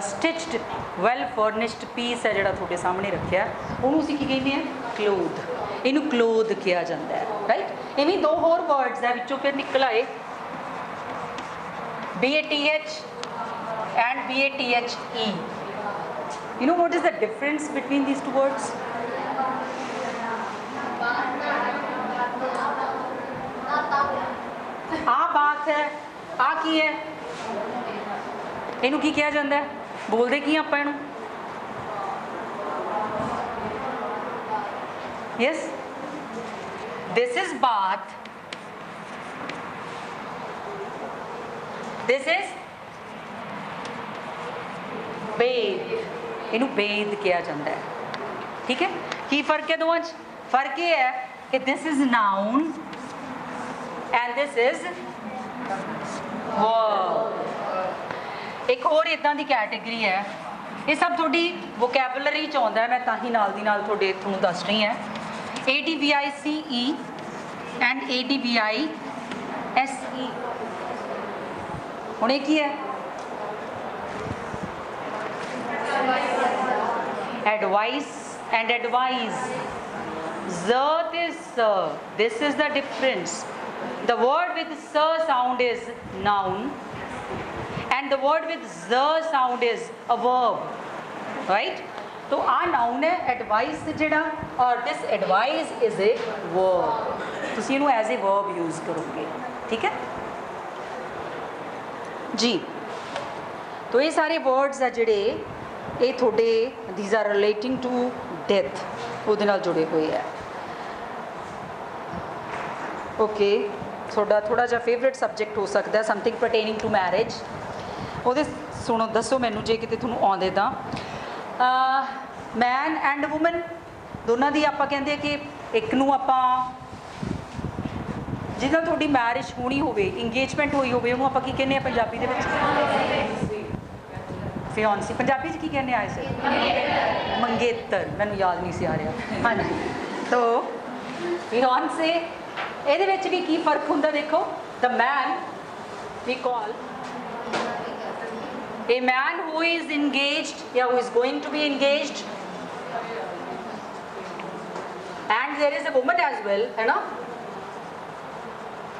Speaker 1: ਸਟਿਚਡ ਵੈਲ ਫਰਨਿਸ਼ਡ ਪੀਸ ਹੈ ਜਿਹੜਾ ਤੁਹਾਡੇ ਸਾਹਮਣੇ ਰੱਖਿਆ ਉਹਨੂੰ ਅਸੀਂ ਕੀ ਕਹਿੰਦੇ ਹਾਂ ਕਲੋਥ ਇਹਨੂੰ ਕਲੋਥ ਕਿਹਾ ਜਾਂਦਾ ਹੈ ਰਾਈਟ ਇਵੇਂ ਦੋ ਹੋਰ ਵਰਡਸ ਹੈ ਵਿੱਚੋਂ ਫਿਰ ਨਿਕਲ ਆਏ BATH and BATHE you know what is the difference between these two words ਆ ਬਾਤ ਹੈ ਆ ਕੀ ਹੈ ਇਹਨੂੰ ਕੀ ਕਿਹਾ ਜਾਂਦਾ ਹੈ ਬੋਲਦੇ ਕੀ ਆਪਾਂ ਇਹਨੂੰ yes this is bath this is bathe ਇਹਨੂੰ bathe ਕਿਹਾ ਜਾਂਦਾ ਹੈ ਠੀਕ ਹੈ ਕੀ ਫਰਕ ਹੈ ਦੋਵਾਂ 'ਚ ਫਰਕ ਇਹ ਹੈ ਕਿ this is noun and this is verb ਇੱਕ ਹੋਰ ਇਦਾਂ ਦੀ ਕੈਟੇਗਰੀ ਹੈ ਇਹ ਸਭ ਤੁਹਾਡੀ ਵੋਕੈਬੂਲਰੀ 'ਚ ਆਉਂਦਾ ਮੈਂ ਤਾਂ ਹੀ ਨਾਲ ਦੀ ਨਾਲ ਤੁਹਾਨੂੰ ਦੱਸ ਰਹੀ ਹਾਂ ADVICE and ADVISE ਹੁਣ ਇਹ ਕੀ ਹੈ advice and advise this is the difference The word with s sound is noun, and the word with z sound is a verb, right? तो आ noun है, advice ਜਿਹੜਾ, और this advice is a verb. ਤੁਸੀਂ ਇਹਨੂੰ as a verb use ਕਰੋਗੇ, ठीक है जी? तो ये सारे words ਆ ਜਿਹੜੇ ਇਹ ਤੁਹਾਡੇ these are relating to death, ਉਹਦੇ ਨਾਲ ਜੁੜੇ ਹੋਏ ਹੈ. ओके, ਤੁਹਾਡਾ ਥੋੜਾ ਜਿਹਾ ਫੇਵਰਿਟ ਸਬਜੈਕਟ ਹੋ ਸਕਦਾ ਸਮਥਿੰਗ ਪਰਟੇਨਿੰਗ ਟੂ ਮੈਰਿਜ. ਉਹਦੇ ਸੁਣੋ, ਦੱਸੋ ਮੈਨੂੰ ਜੇ ਕਿਤੇ ਤੁਹਾਨੂੰ ਆਉਂਦੇ ਤਾਂ. ਮੈਨ ਐਂਡ ਵੂਮਨ ਦੋਨਾਂ ਦੀ ਆਪਾਂ ਕਹਿੰਦੇ ਆ ਕਿ ਇੱਕ ਨੂੰ ਆਪਾਂ ਜਿਹਦੇ ਨਾਲ ਤੁਹਾਡੀ ਮੈਰਿਜ ਹੋਣੀ ਹੋਵੇ, ਇੰਗੇਜਮੈਂਟ ਹੋਈ ਹੋਵੇ, ਉਹਨੂੰ ਆਪਾਂ ਕੀ ਕਹਿੰਦੇ ਆ ਪੰਜਾਬੀ ਦੇ ਵਿੱਚ? ਫਿਆਂਸੀ. ਪੰਜਾਬੀ 'ਚ ਕੀ ਕਹਿੰਦੇ ਆਏ ਸੀ? ਮੰਗੇਤਰ. ਮੈਨੂੰ ਯਾਦ ਨਹੀਂ ਸੀ ਆ ਰਿਹਾ. ਹਾਂਜੀ, ਤੋ ਫਿਆਂਸੇ. ਇਹਦੇ ਵਿੱਚ ਵੀ ਕੀ ਫਰਕ ਹੁੰਦਾ ਦੇਖੋ. ਦ ਮੈਨ ਵੀ ਕਾਲ a man who is engaged, yeah, who is going to be engaged, and there is a woman as well, है ना?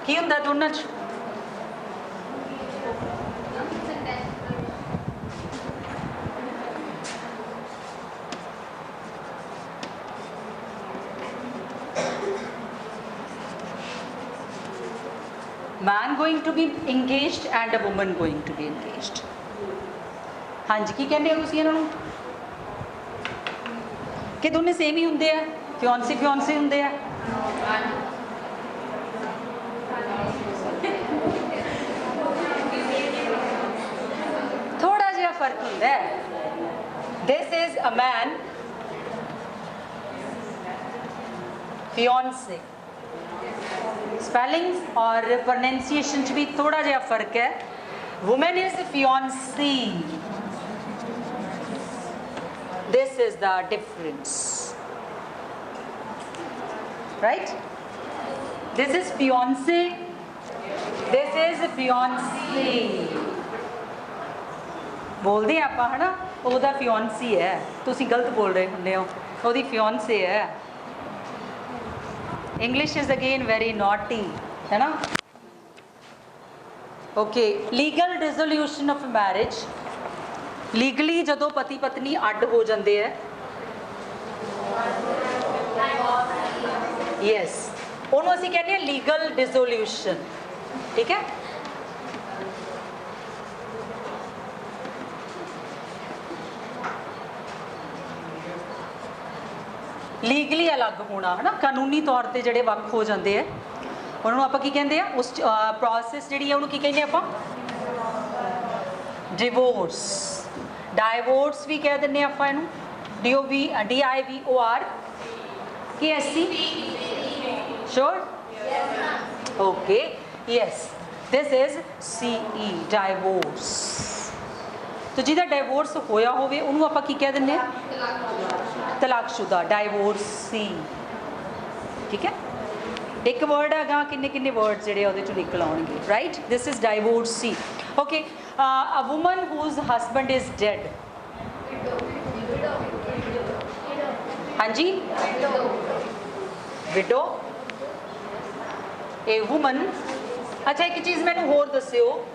Speaker 1: ਕੀ ਹੁੰਦਾ ਦੋਨਾਂ 'ਚ? man going to be engaged and a woman going to be engaged. ਹਾਂਜੀ, ਕੀ ਕਹਿੰਦੇ ਹੋ ਤੁਸੀਂ ਇਹਨਾਂ ਨੂੰ? ਕਿ ਦੋਨੇ ਸੇਮ ਹੀ ਹੁੰਦੇ ਆ? ਫਿਆਂਸੀ ਫਿਆਂਸੀ ਹੁੰਦੇ ਆ? ਥੋੜਾ ਜਿਹਾ ਫਰਕ ਹੁੰਦਾ ਹੈ. This is a man, fiance. Spellings और प्रोनाउंसिएशन च भी थोड़ा जिहा फर्क है. Women is fiancee. This is the difference, right? This is fiance, this is fiancee. बोलते हैं आप, है ना? ਉਹਦਾ ਫਿयांसी है, ਤੁਸੀਂ गलत बोल रहे ਹੁੰਦੇ ਹੋ. ਉਹਦੀ ਫਿयांसे है. English is again very naughty, है ना? Okay, legal dissolution of marriage. Legally ਜਦੋਂ ਪਤੀ ਪਤਨੀ ਅੱਡ ਹੋ ਜਾਂਦੇ ਹੈ, yes, ਉਹਨੂੰ ਅਸੀਂ ਕਹਿੰਦੇ ਹਾਂ legal dissolution, ਠੀਕ ਹੈ? ਲੀਗਲੀ ਅਲੱਗ ਹੋਣਾ, ਹੈ ਨਾ? ਕਾਨੂੰਨੀ ਤੌਰ ਤੇ ਜਿਹੜੇ ਵੱਖ ਹੋ ਜਾਂਦੇ ਆ, ਉਹਨਾਂ ਨੂੰ ਆਪਾਂ ਕੀ ਕਹਿੰਦੇ ਆ? ਉਸ ਪ੍ਰੋਸੈਸ ਜਿਹੜੀ ਆ ਉਹਨੂੰ ਕੀ ਕਹਿੰਦੇ ਆਪਾਂ? ਡਿਵੋਰਸ. ਡਾਈਵੋਰਸ ਵੀ ਕਹਿ ਦਿੰਦੇ ਆ ਆਪਾਂ ਇਹਨੂੰ. DIVOR. ਕੀ ਐਸੀ? ਸ਼ੋਰ? Okay, yes, this is CE, divorce. तो ਜਿਹਦਾ ਡਾਈਵੋਰਸ ਹੋਇਆ ਹੋਵੇ ਉਹਨੂੰ ਆਪਾਂ ਕੀ ਕਹਿ ਦਿੰਦੇ ਆ? ਤਲਾਕਸ਼ੁਦਾ, ਡਾਈਵੋਰਸੀ, ਠੀਕ ਹੈ? ਇੱਕ ਵਰਡ ਹੈਗਾ, ਕਿੰਨੇ ਕਿੰਨੇ ਵਰਡ ਜਿਹੜੇ ਉਹਦੇ ਚੋਂ ਨਿਕਲ ਆਉਣਗੇ, right? This is divorcee. Okay, a woman whose husband is dead. ਹਾਂਜੀ, ਵਿਡੋ. ਇਹ ਵੂਮਨ. ਅੱਛਾ, ਇੱਕ ਚੀਜ਼ ਮੈਨੂੰ ਹੋਰ ਦੱਸਿਓ.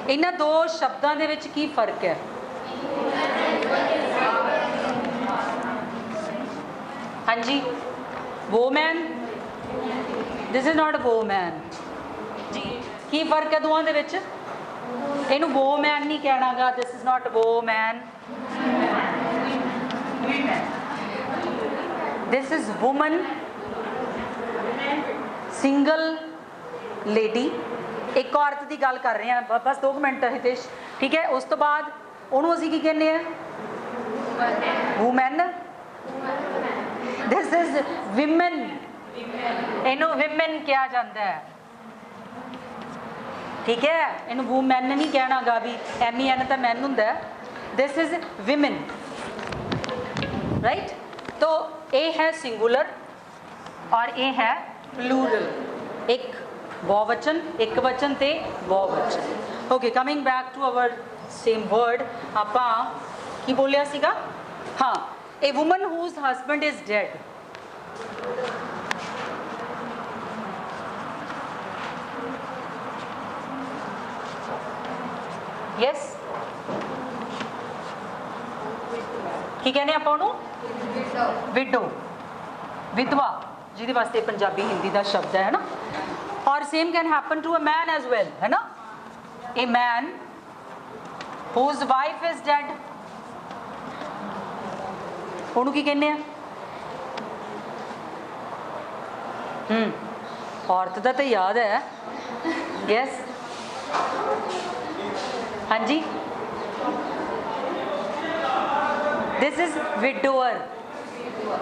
Speaker 1: ਇਹਨਾਂ ਦੋ ਸ਼ਬਦਾਂ ਦੇ ਵਿੱਚ ਕੀ ਫਰਕ ਹੈ? ਹਾਂਜੀ, woman. This is not a woman ਜੀ. ਕੀ ਫਰਕ ਹੈ ਦੋਵਾਂ ਦੇ ਵਿੱਚ? ਇਹਨੂੰ ਵੋਮੈਨ ਨਹੀਂ ਕਹਿਣਾਗਾ. This is not woman. This is woman, single lady. ਇੱਕ ਔਰਤ ਦੀ ਗੱਲ ਕਰ ਰਹੇ ਹਾਂ, ਬਸ 2 ਮਿੰਟ ਹਿਤੇਸ਼, ਠੀਕ ਹੈ? ਉਸ ਤੋਂ ਬਾਅਦ ਉਹਨੂੰ ਅਸੀਂ ਕੀ ਕਹਿੰਦੇ ਆ? ਵੂਮੈਨ. This is women. ਇਹਨੂੰ ਵਿਮਨ ਕਿਹਾ ਜਾਂਦਾ ਹੈ, ਠੀਕ ਹੈ? ਇਹਨੂੰ ਵੂਮੈਨ ਨਹੀਂ ਕਹਿਣਾਗਾ ਵੀ MEN ਤਾਂ ਮੈਨ ਹੁੰਦਾ. This is women, right? तो ये है सिंगुलर और ये है प्लूरल. एक बहुवचन, एक वचन ते बहुवचन. Okay, coming back to our same word, ਆਪਾਂ ਕੀ ਬੋਲਿਆ ਸੀਗਾ? ਹਾਂ, a woman whose husband is dead. Yes, ਕੀ ਕਹਿੰਦੇ ਆਪਾਂ ਉਹਨੂੰ? ਵਿਡੋ, ਵਿਧਵਾ, ਜਿਹਦੇ ਵਾਸਤੇ ਪੰਜਾਬੀ ਹਿੰਦੀ ਦਾ ਸ਼ਬਦ ਹੈ ਨਾ। ਔਰ same can happen to a man as well, ਹੈ ਨਾ। ਏ ਮੈਨ whose wife is dead, ਉਹਨੂੰ ਕੀ ਕਹਿੰਦੇ ਆ? ਔਰਤ ਦਾ ਤਾਂ ਯਾਦ ਹੈ। ਯੈਸ, ਹਾਂਜੀ, ਦਿਸ ਇਜ਼ ਵਿਡੋਅਰ।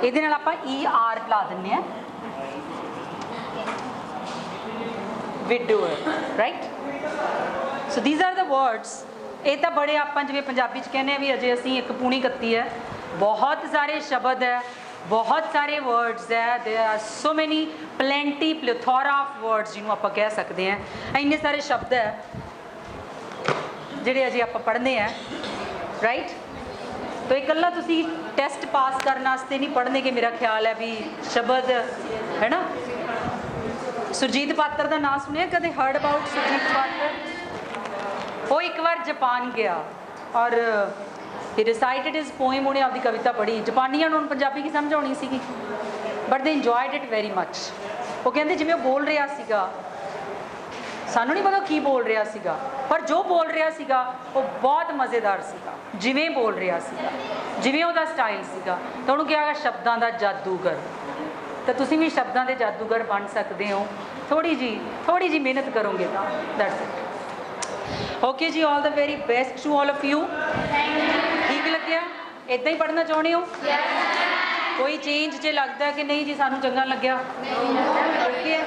Speaker 1: ਇਹਦੇ ਨਾਲ ਆਪਾਂ ER ਲਾ ਦਿੰਦੇ ਆ, widower, right. So these are the words. ਇਹ ਤਾਂ ਬੜੇ ਆਪਾਂ ਜਿਵੇਂ ਪੰਜਾਬੀ 'ਚ ਕਹਿੰਦੇ ਆ ਵੀ ਅਜੇ ਅਸੀਂ ਇੱਕ ਪੂਣੀ ਕੱਤੀ ਹੈ, ਬਹੁਤ ਸਾਰੇ ਸ਼ਬਦ ਹੈ, ਬਹੁਤ ਸਾਰੇ ਵਰਡਸ ਹੈ। ਦੇयर ਆਰ ਸੋ ਮੈਨੀ, ਪਲੈਂਟੀ, ਪਲੇਥੋਰਾ ਆਫ ਵਰਡਸ ਜਿਹਨੂੰ ਆਪਾਂ ਕਹਿ ਸਕਦੇ ਹਾਂ। ਇੰਨੇ ਸਾਰੇ ਸ਼ਬਦ ਹੈ ਜਿਹੜੇ ਅਜੇ ਆਪਾਂ ਪੜ੍ਹਨੇ ਆ, ਰਾਈਟ। ਤਾਂ ਇਕੱਲਾ ਤੁਸੀਂ ਟੈਸਟ ਪਾਸ ਕਰਨ ਵਾਸਤੇ ਨਹੀਂ ਪੜ੍ਹਨੇ ਕਿ ਮੇਰਾ ਖਿਆਲ ਹੈ ਵੀ ਸ਼ਬਦ, ਹੈ ਨਾ। ਸੁਰਜੀਤ ਪਾਤਰ ਦਾ ਨਾਮ ਸੁਣਿਆ ਕਦੇ? Heard about Surjit Patar? ਉਹ ਇੱਕ ਵਾਰ ਜਾਪਾਨ ਗਿਆ ਔਰ ਹੀ ਰਿਸਾਈਟਡ ਹਿਜ਼ ਪੋਇਮ। ਉਹਨੇ ਆਪਦੀ ਕਵਿਤਾ ਪੜ੍ਹੀ, ਜਾਪਾਨੀਆਂ ਨੂੰ ਪੰਜਾਬੀ ਕੀ ਸਮਝ ਆਉਣੀ ਸੀਗੀ, ਬਟ ਦੇ ਇੰਜੋਇਡ ਇਟ ਵੈਰੀ ਮੱਚ। ਉਹ ਕਹਿੰਦੇ ਜਿਵੇਂ ਉਹ ਬੋਲ ਰਿਹਾ ਸੀਗਾ, ਸਾਨੂੰ ਨਹੀਂ ਪਤਾ ਕੀ ਬੋਲ ਰਿਹਾ ਸੀਗਾ, ਪਰ ਜੋ ਬੋਲ ਰਿਹਾ ਸੀਗਾ ਉਹ ਬਹੁਤ ਮਜ਼ੇਦਾਰ ਸੀਗਾ। ਜਿਵੇਂ ਬੋਲ ਰਿਹਾ ਸੀਗਾ, ਜਿਵੇਂ ਉਹਦਾ ਸਟਾਈਲ ਸੀਗਾ, ਤਾਂ ਉਹਨੂੰ ਕਿਹਾ ਸ਼ਬਦਾਂ ਦਾ ਜਾਦੂਗਰ। ਤਾਂ ਤੁਸੀਂ ਵੀ ਸ਼ਬਦਾਂ ਦੇ ਜਾਦੂਗਰ ਬਣ ਸਕਦੇ ਹੋ, ਥੋੜ੍ਹੀ ਜਿਹੀ ਮਿਹਨਤ ਕਰੋਗੇ ਤਾਂ। That's it. ਓਕੇ ਜੀ, all the very best to all of you. ਠੀਕ ਲੱਗਿਆ? ਇੱਦਾਂ ਹੀ ਪੜ੍ਹਨਾ ਚਾਹੁੰਦੇ ਹੋ? ਕੋਈ ਚੇਂਜ ਜੇ ਲੱਗਦਾ ਕਿ ਨਹੀਂ ਜੀ ਸਾਨੂੰ ਚੰਗਾ ਲੱਗਿਆ? ਓਕੇ।